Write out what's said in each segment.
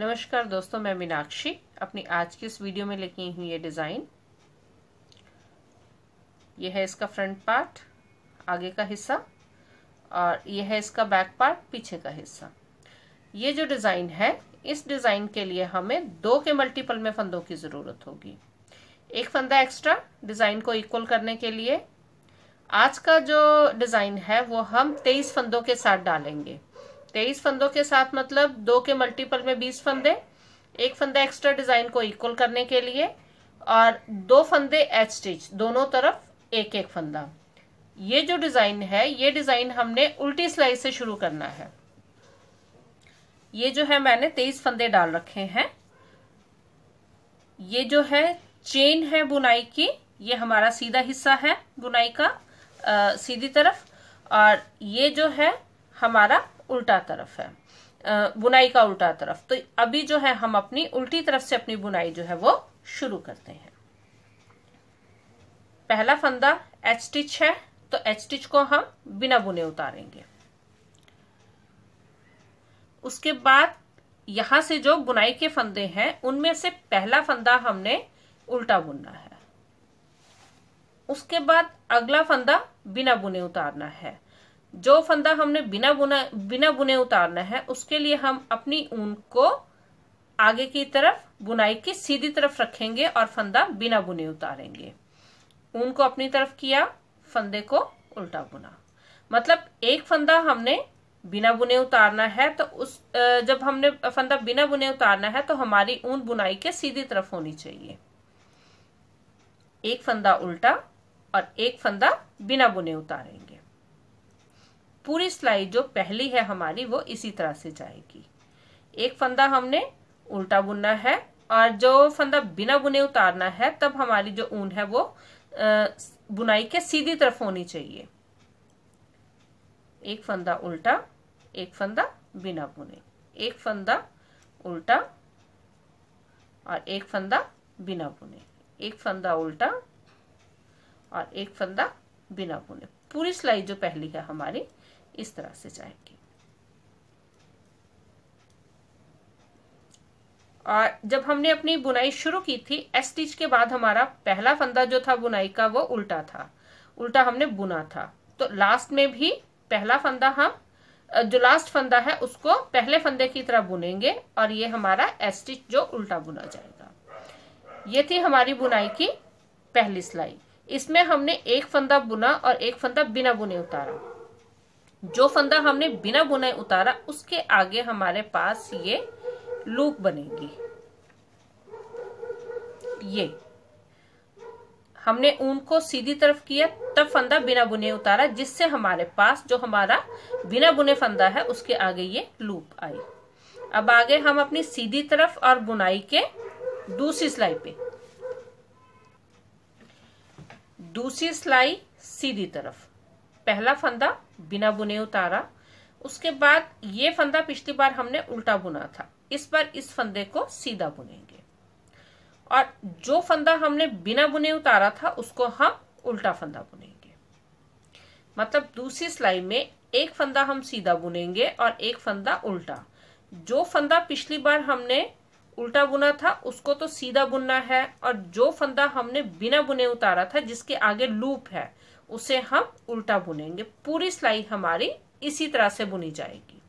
नमस्कार दोस्तों, मैं मीनाक्षी अपनी आज की इस वीडियो में लेके आई हूँ ये डिज़ाइन। ये है इसका फ्रंट पार्ट, आगे का हिस्सा, और ये है इसका बैक पार्ट, पीछे का हिस्सा। ये जो डिज़ाइन है, इस डिज़ाइन के लिए हमें 2 के मल्टीपल में फंदों की ज़रूरत होगी। एक फंदा एक्स्ट्रा डिज़ाइन को इक्वल करने के लिए। आज का जो डिज़ाइन है वो हम 23 फंदों के साथ डालेंगे। 23 फंदों के साथ मतलब 2 के मल्टीपल में 20 फंदे, एक फंदा एक्स्ट्रा डिजाइन को इक्वल करने के लिए, और 2 फंदे एच स्टिच, दोनों तरफ एक एक फंदा। ये जो डिजाइन है, ये डिजाइन हमने उल्टी सिलाई से शुरू करना है। ये जो है मैंने 23 फंदे डाल रखे हैं। ये जो है चेन है बुनाई की, ये हमारा सीधा हिस्सा है बुनाई का, सीधी तरफ, और ये जो है हमारा उल्टा तरफ है, बुनाई का उल्टा तरफ। तो अभी जो है हम अपनी उल्टी तरफ से अपनी बुनाई जो है वो शुरू करते हैं। पहला फंदा एच स्टिच है, तो एच स्टिच को हम बिना बुने उतारेंगे। उसके बाद यहां से जो बुनाई के फंदे हैं उनमें से पहला फंदा हमने उल्टा बुनना है। उसके बाद अगला फंदा बिना बुने उतारना है। जो फंदा हमने बिना बुने उतारना है, उसके लिए हम अपनी ऊन को आगे की तरफ बुनाई की सीधी तरफ रखेंगे और फंदा बिना बुने उतारेंगे। ऊन को अपनी तरफ किया, फंदे को उल्टा बुना। मतलब एक फंदा हमने बिना बुने उतारना है, तो जब हमने फंदा बिना बुने उतारना है तो हमारी ऊन बुनाई के सीधी तरफ होनी चाहिए। एक फंदा उल्टा और एक फंदा बिना बुने उतारेंगे। पूरी सिलाई जो पहली है हमारी वो इसी तरह से जाएगी। एक फंदा हमने उल्टा बुनना है, और जो फंदा बिना बुने उतारना है तब हमारी जो ऊन है वो बुनाई के सीधी तरफ होनी चाहिए। एक फंदा उल्टा, एक फंदा बिना बुने, एक फंदा उल्टा और एक फंदा बिना बुने, एक फंदा उल्टा और एक फंदा बिना बुने। पूरी सिलाई जो पहली है हमारी इस तरह से जाएगी। और जब हमने अपनी बुनाई शुरू की थी, एच स्टिच के बाद हमारा पहला फंदा जो था बुनाई का वो उल्टा था, उल्टा हमने बुना था। तो लास्ट में भी पहला फंदा हम जो लास्ट फंदा है उसको पहले फंदे की तरह बुनेंगे, और ये हमारा एच स्टिच जो उल्टा बुना जाएगा। ये थी हमारी बुनाई की पहली सिलाई। इसमें हमने एक फंदा बुना और एक फंदा बिना बुने उतारा। जो फंदा हमने बिना बुने उतारा उसके आगे हमारे पास ये लूप बनेगी। ये हमने ऊन को सीधी तरफ किया, तब फंदा बिना बुने उतारा, जिससे हमारे पास जो हमारा बिना बुने फंदा है उसके आगे ये लूप आई। अब आगे हम अपनी सीधी तरफ और बुनाई के दूसरी सिलाई पे, दूसरी सिलाई सीधी तरफ, पहला फंदा बिना बुने उतारा। उसके बाद ये फंदा पिछली बार हमने उल्टा बुना था, इस बार इस फंदे को सीधा बुनेंगे, और जो फंदा हमने बिना बुने उतारा था उसको हम उल्टा फंदा बुनेंगे। मतलब दूसरी सिलाई में एक फंदा हम सीधा बुनेंगे और एक फंदा उल्टा। जो फंदा पिछली बार हमने उल्टा बुना था उसको तो सीधा बुनना है, और जो फंदा हमने बिना बुने उतारा था जिसके आगे लूप है उसे हम उल्टा बुनेंगे। पूरी सिलाई हमारी इसी तरह से बुनी जाएगी।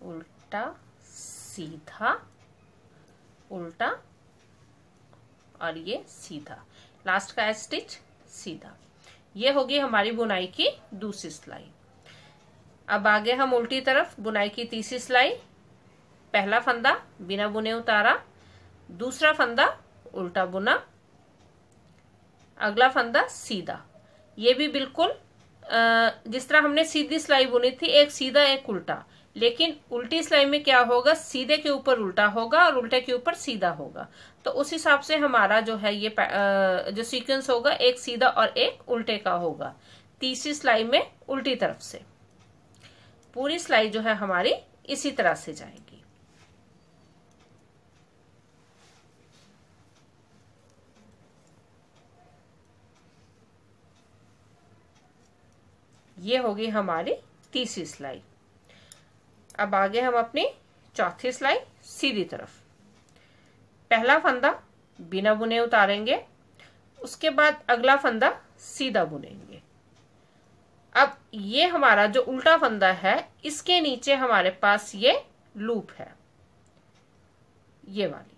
उल्टा सीधा, उल्टा और ये सीधा, लास्ट का एच स्टिच सीधा। ये होगी हमारी बुनाई की दूसरी सिलाई। अब आगे हम उल्टी तरफ बुनाई की तीसरी सिलाई। पहला फंदा बिना बुने उतारा, दूसरा फंदा उल्टा बुना, अगला फंदा सीधा। ये भी बिल्कुल जिस तरह हमने सीधी सिलाई बुनी थी, एक सीधा एक उल्टा, लेकिन उल्टी सिलाई में क्या होगा, सीधे के ऊपर उल्टा होगा और उल्टे के ऊपर सीधा होगा। तो उस हिसाब से हमारा जो है ये जो सीक्वेंस होगा एक सीधा और एक उल्टे का होगा। तीसरी सिलाई में उल्टी तरफ से पूरी सिलाई जो है हमारी इसी तरह से जाएगी। ये होगी हमारी तीसरी सिलाई। अब आगे हम अपनी चौथी सिलाई सीधी तरफ। पहला फंदा बिना बुने उतारेंगे, उसके बाद अगला फंदा सीधा बुनेंगे। अब ये हमारा जो उल्टा फंदा है, इसके नीचे हमारे पास ये लूप है, ये वाली।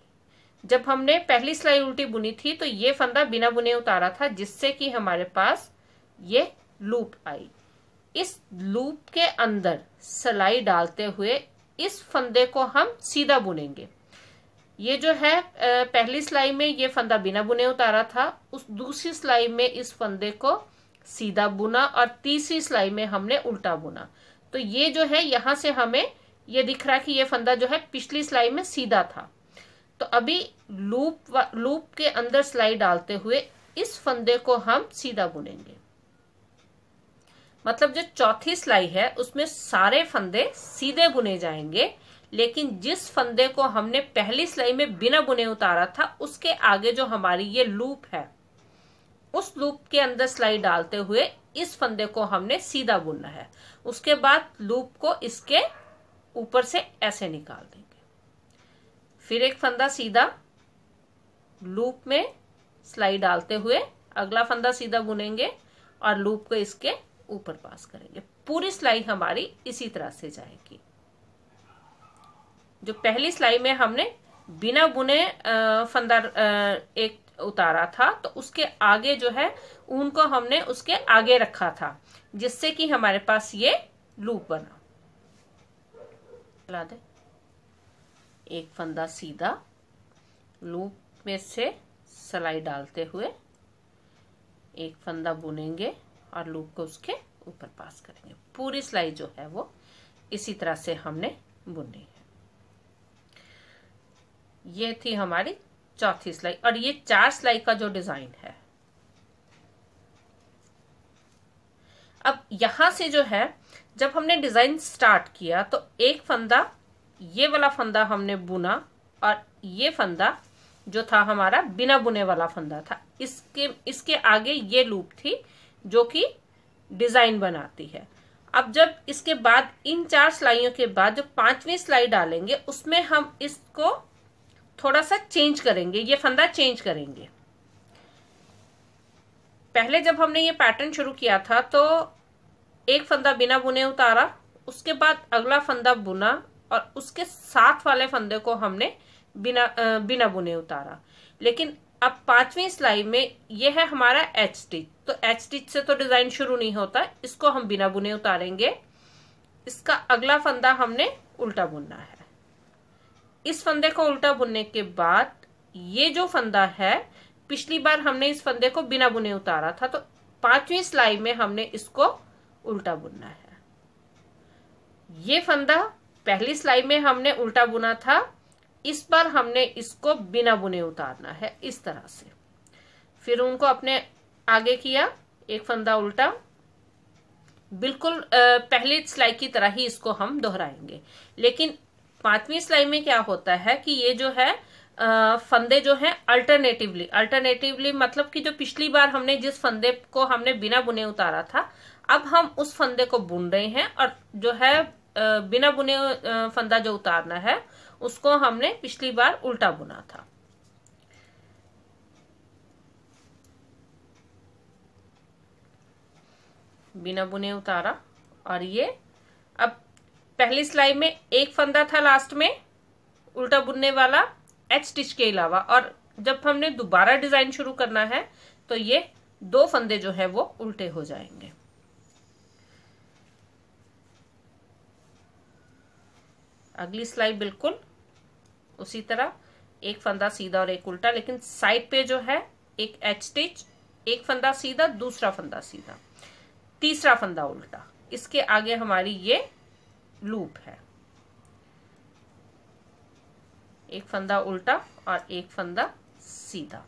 जब हमने पहली सिलाई उल्टी बुनी थी तो ये फंदा बिना बुने उतारा था, जिससे कि हमारे पास ये लूप आई। इस लूप के अंदर सिलाई डालते हुए इस फंदे को हम सीधा बुनेंगे। ये जो है पहली सिलाई में ये फंदा बिना बुने उतारा था, उस दूसरी सिलाई में इस फंदे को सीधा बुना और तीसरी सिलाई में हमने उल्टा बुना। तो ये जो है यहाँ से हमें ये दिख रहा है कि ये फंदा जो है पिछली सिलाई में सीधा था। तो अभी लूप के अंदर सिलाई डालते हुए इस फंदे को हम सीधा बुनेंगे। मतलब जो चौथी सिलाई है उसमें सारे फंदे सीधे बुने जाएंगे, लेकिन जिस फंदे को हमने पहली सिलाई में बिना बुने उतारा था उसके आगे जो हमारी ये लूप है, उस लूप के अंदर सिलाई डालते हुए इस फंदे को हमने सीधा बुनना है। उसके बाद लूप को इसके ऊपर से ऐसे निकाल देंगे। फिर एक फंदा सीधा, लूप में सिलाई डालते हुए अगला फंदा सीधा बुनेंगे और लूप को इसके ऊपर पास करेंगे। पूरी सिलाई हमारी इसी तरह से जाएगी। जो पहली सिलाई में हमने बिना बुने फंदा एक उतारा था, तो उसके आगे जो है ऊन को हमने उसके आगे रखा था, जिससे कि हमारे पास ये लूप बना। चला दे। एक फंदा सीधा, लूप में से सिलाई डालते हुए एक फंदा बुनेंगे और लूप को उसके ऊपर पास करेंगे। पूरी सिलाई जो है वो इसी तरह से हमने बुननी है। ये थी हमारी चौथी सिलाई और ये 4 सिलाई का जो डिजाइन है। अब यहां से जो है जब हमने डिजाइन स्टार्ट किया तो एक फंदा, ये वाला फंदा हमने बुना और ये फंदा जो था हमारा बिना बुने वाला फंदा था, इसके आगे ये लूप थी जो कि डिजाइन बनाती है। अब जब इसके बाद इन 4 सिलाइयों के बाद जो 5वीं सिलाई डालेंगे उसमें हम इसको थोड़ा सा चेंज करेंगे, ये फंदा चेंज करेंगे। पहले जब हमने ये पैटर्न शुरू किया था तो एक फंदा बिना बुने उतारा, उसके बाद अगला फंदा बुना और उसके साथ वाले फंदे को हमने बिना बुने उतारा। लेकिन अब 5वीं सिलाई में ये है हमारा एच स्टिच, तो एच स्टिच से तो डिजाइन शुरू नहीं होता, इसको हम बिना बुने उतारेंगे। इसका अगला फंदा हमने उल्टा बुनना है। इस फंदे को उल्टा बुनने के बाद ये जो फंदा है, पिछली बार हमने इस फंदे को बिना बुने उतारा था, तो 5वीं सिलाई में हमने इसको उल्टा बुनना है। ये फंदा पहली सिलाई में हमने उल्टा बुना था, इस बार हमने इसको बिना बुने उतारना है इस तरह से। फिर उनको अपने आगे किया, एक फंदा उल्टा, बिल्कुल पहली सिलाई की तरह ही इसको हम दोहराएंगे। लेकिन 5वीं सिलाई में क्या होता है कि ये जो है फंदे जो है अल्टरनेटिवली मतलब कि जो पिछली बार हमने जिस फंदे को हमने बिना बुने उतारा था, अब हम उस फंदे को बुन रहे हैं और जो है बिना बुने फंदा जो उतारना है उसको हमने पिछली बार उल्टा बुना था। बिना बुने उतारा और ये अब पहली सिलाई में एक फंदा था लास्ट में उल्टा बुनने वाला एच स्टिच के अलावा, और जब हमने दोबारा डिजाइन शुरू करना है तो ये 2 फंदे जो है वो उल्टे हो जाएंगे। अगली सिलाई बिल्कुल उसी तरह, एक फंदा सीधा और एक उल्टा, लेकिन साइड पे जो है एक एच स्टिच, एक फंदा सीधा, दूसरा फंदा सीधा, तीसरा फंदा उल्टा, इसके आगे हमारी ये लूप है। एक फंदा उल्टा और एक फंदा सीधा।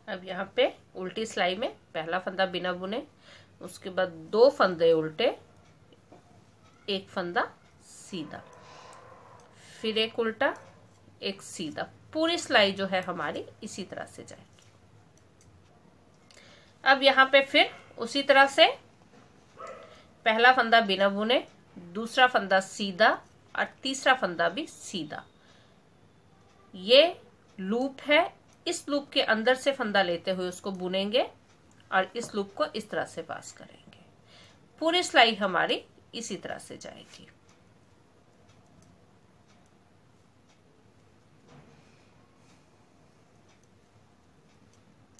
अब यहाँ पे उल्टी सिलाई में पहला फंदा बिना बुने, उसके बाद 2 फंदे उल्टे, एक फंदा सीधा, फिर एक उल्टा, एक सीधा। पूरी सिलाई जो है हमारी इसी तरह से जाएगी। अब यहाँ पे फिर उसी तरह से पहला फंदा बिना बुने, दूसरा फंदा सीधा और तीसरा फंदा भी सीधा। ये लूप है, इस लूप के अंदर से फंदा लेते हुए उसको बुनेंगे और इस लूप को इस तरह से पास करेंगे। पूरी सिलाई हमारी इसी तरह से जाएगी।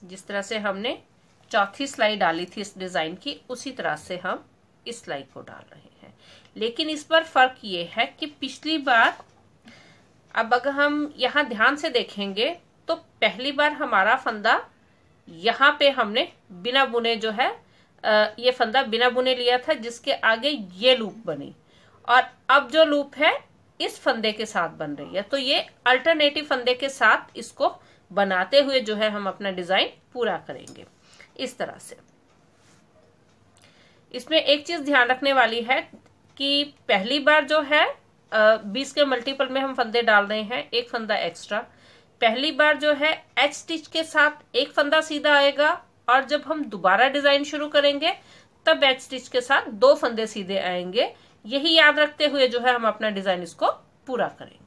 जिस तरह से हमने चौथी सिलाई डाली थी इस डिजाइन की, उसी तरह से हम इस सिलाई को डाल रहे हैं। लेकिन इस बार फर्क ये है कि पिछली बार, अब अगर हम यहाँ ध्यान से देखेंगे तो पहली बार हमारा फंदा यहाँ पे हमने बिना बुने जो है ये फंदा बिना बुने लिया था, जिसके आगे ये लूप बनी, और अब जो लूप है इस फंदे के साथ बन रही है। तो ये अल्टरनेटिव फंदे के साथ इसको बनाते हुए जो है हम अपना डिजाइन पूरा करेंगे इस तरह से। इसमें एक चीज ध्यान रखने वाली है कि पहली बार जो है 20 के मल्टीपल में हम फंदे डाल रहे हैं, एक फंदा एक्स्ट्रा। पहली बार जो है एच स्टिच के साथ एक फंदा सीधा आएगा, और जब हम दोबारा डिजाइन शुरू करेंगे तब एच स्टिच के साथ 2 फंदे सीधे आएंगे। यही याद रखते हुए जो है हम अपना डिजाइन इसको पूरा करेंगे।